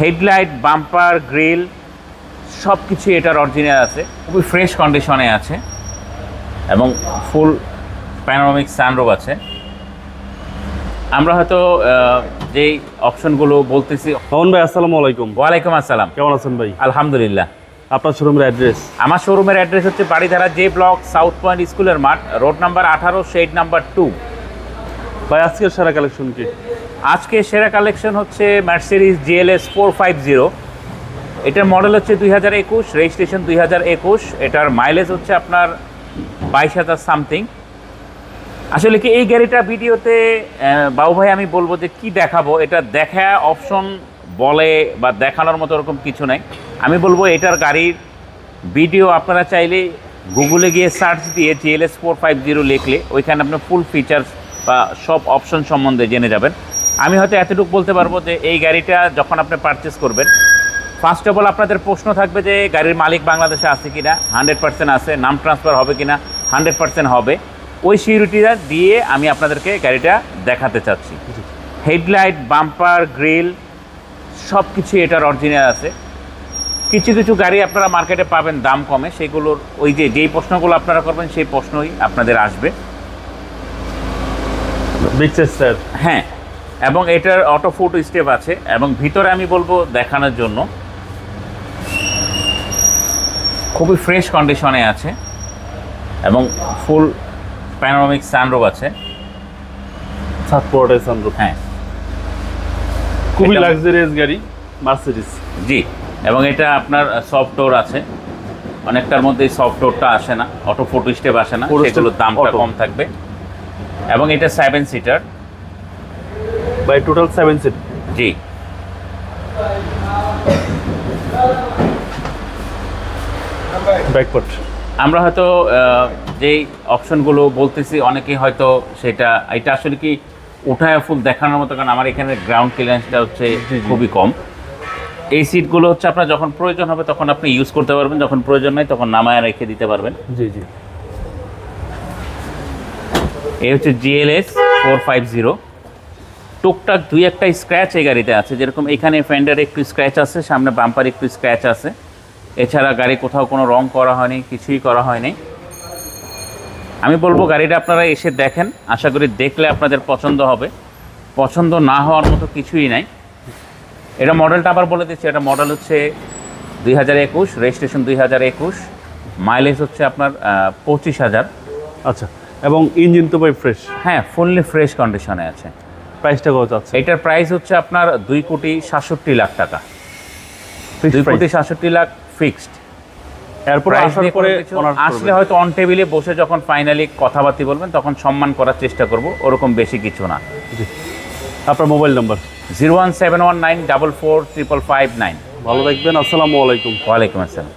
Headlight, bumper, grill সব কিছু এটার অরিজিনাল আছে, খুবই ফ্রেশ কন্ডিশনে আছে এবং ফুল প্যানোরামিক সানরুফ আছে। আমরা হয়তো যেই অপশনগুলো বলতেছি। মোহন ভাই আসসালামু আলাইকুম। ওয়ালাইকুম আসসালাম, কেমন আছেন ভাই? আলহামদুলিল্লাহ। আপনার শোরুমের অ্যাড্রেস? আমার শোরুমের অ্যাড্রেস হচ্ছে Baridhara J block, south point স্কুলের মাঠ, রোড নাম্বার 18, শেড নাম্বার 2। ভাই আজকের সেরা কালেকশন কি? আজকে সেরা কালেকশন হচ্ছে মার্সিডিজ GLS 450। এটার মডেল হচ্ছে 2021, রেজিস্ট্রেশন 2021। এটার মাইলেজ হচ্ছে আপনার 22,000 সামথিং। আসলে কি এই গাড়িটা ভিডিওতে বাবু ভাই আমি বলবো যে কি দেখাবো, এটা দেখা অপশন বলে বা দেখানোর মতো ওরকম কিছু নাই। আমি বলবো এটার গাড়ির ভিডিও আপনারা চাইলে গুগলে গিয়ে সার্চ দিয়ে GLS 450 লিখলে ওইখানে আপনার ফুল ফিচার্স বা সব অপশন সম্বন্ধে জেনে যাবেন। আমি হয়তো এতটুকু বলতে পারবো যে এই গাড়িটা যখন আপনি পারচেস করবেন, ফার্স্ট অফ অল আপনাদের প্রশ্ন থাকবে যে গাড়ির মালিক বাংলাদেশে আছে কিনা। 100% আছে। নাম ট্রান্সফার হবে কিনা? 100% হবে। ওই সিকিউরিটিটা দিয়ে আমি আপনাদেরকে গাড়িটা দেখাতে চাচ্ছি। হেডলাইট, বাম্পার, গ্রিল সব কিছু এটার অরিজিনাল আছে। কিছু কিছু গাড়ি আপনারা মার্কেটে পাবেন দাম কমে, সেগুলোর ওই যেই প্রশ্নগুলো আপনারা করবেন সেই প্রশ্নই আপনাদের আসবে। হ্যাঁ, এবং এটার অটো ফোটো স্টেপ আছে এবং ভিতরে আমি বলবো দেখানোর জন্য খুবই ফ্রেশ কন্ডিশনে আছে এবং ফুল প্যানোরামিক সানরুফ আছে। সানরুফ, হ্যাঁ, খুবই লাক্সারিয়াস গাড়ি মার্সিডিজ। জি, এবং এটা আপনার সফট ডোর আছে। অনেকটার মধ্যে সফট ডোরটা আসে না, অটো ফোটো স্টেপ আসে না, সেগুলোর দামটা কম থাকবে। এবং এটা 7 সিটার বাই টোটাল 7 সিট। জি, ব্যাকপার্ট আমরা হয়তো যেই অপশনগুলো বলতেছি অনেকেই হয়তো সেটা এটা আসলে কি উঠায় ফুল দেখানোর মতো, কারণ আমার এখানে গ্রাউন্ড ক্লিয়ারেন্সটা হচ্ছে খুবই কম। এই সিটগুলো হচ্ছে আপনার যখন প্রয়োজন হবে তখন আপনি ইউজ করতে পারবেন, যখন প্রয়োজন নেই তখন নামায় রেখে দিতে পারবেন। জি জি। এই হচ্ছে GLS 450। টুকটাক দুই একটা স্ক্র্যাচ এই গাড়িতে আছে, যেরকম এখানে ফেন্ডারে একটু স্ক্র্যাচ আছে, সামনে বাম্পার একটু স্ক্র্যাচ আছে। এছাড়া গাড়ি কোথাও কোনো রং করা হয়নি, কিছুই করা হয়নি। আমি বলবো গাড়িটা আপনারা এসে দেখেন, আশা করি দেখলে আপনাদের পছন্দ হবে। পছন্দ না হওয়ার মতো কিছুই নাই। এটা মডেলটা আবার বলে দিচ্ছি, এটা মডেল হচ্ছে 2021, রেজিস্ট্রেশন 2021, মাইলেজ হচ্ছে আপনার 25,000। আচ্ছা, এবং ইঞ্জিন তো ভাই ফ্রেশ? হ্যাঁ, ফুললি ফ্রেশ কন্ডিশনে আছে। প্রাইসটা কত আছে? এটার প্রাইস হচ্ছে আপনার 2,67,00,000 টাকা। 2,67,00,000 ফিক্সড। এরপর আসলে হয়তো অন টেবিলে বসে যখন ফাইনালি কথাবার্তা বলবেন তখন সম্মান করার চেষ্টা করব, ওরকম বেশি কিছু না। আপনার মোবাইল নাম্বার? 01719445559। ভালো থাকবেন, আসসালামু আলাইকুম। ওয়ালাইকুম আসসালাম।